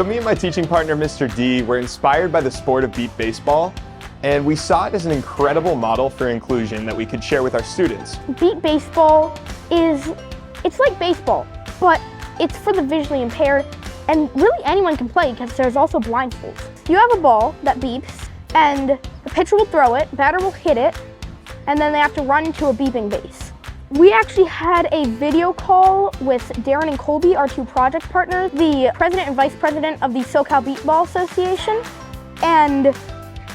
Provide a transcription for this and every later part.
So me and my teaching partner, Mr. D, were inspired by the sport of beep baseball, and we saw it as an incredible model for inclusion that we could share with our students. Beep baseball it's like baseball, but it's for the visually impaired, and really anyone can play because there's also blindfolds. You have a ball that beeps, and the pitcher will throw it, batter will hit it, and then they have to run into a beeping base. We actually had a video call with Darren and Colby, our two project partners, the president and vice president of the SoCal Beepball Association. And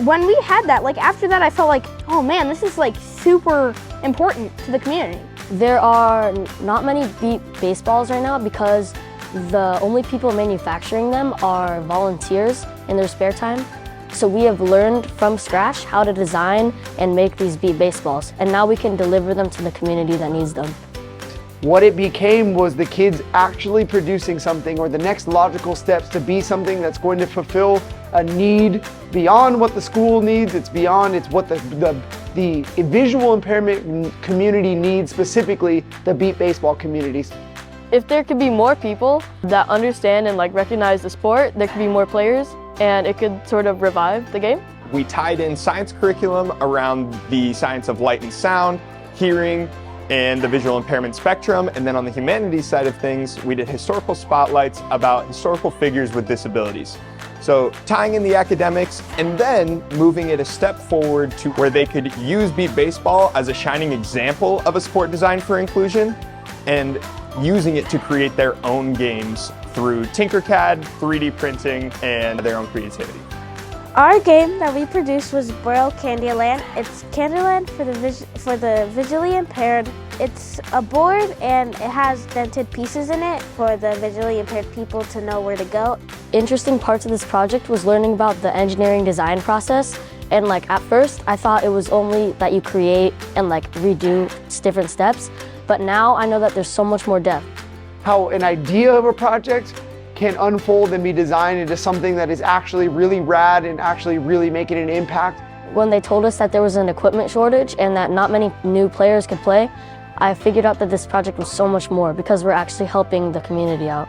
when we had that, after that, I felt like, oh man, this is super important to the community. There are not many beep baseballs right now because the only people manufacturing them are volunteers in their spare time. So we have learned from scratch how to design and make these beep baseballs, and now we can deliver them to the community that needs them. What it became was the kids actually producing something, or the next logical steps to be something that's going to fulfill a need beyond what the school needs. It's what the visual impairment community needs, specifically the beep baseball communities. If there could be more people that understand and recognize the sport, there could be more players, and it could sort of revive the game. We tied in science curriculum around the science of light and sound, hearing, and the visual impairment spectrum. And then on the humanities side of things, we did historical spotlights about historical figures with disabilities. So tying in the academics and then moving it a step forward to where they could use beep baseball as a shining example of a sport designed for inclusion, and using it to create their own games through Tinkercad, 3D printing, and their own creativity. Our game that we produced was Braille Candyland. It's Candyland for the visually impaired. It's a board and it has dented pieces in it for the visually impaired people to know where to go. Interesting parts of this project was learning about the engineering design process, and at first I thought it was only that you create and redo different steps, but now I know that there's so much more depth. How an idea of a project can unfold and be designed into something that is actually really rad and actually really making an impact. When they told us that there was an equipment shortage and that not many new players could play, I figured out that this project was so much more because we're actually helping the community out.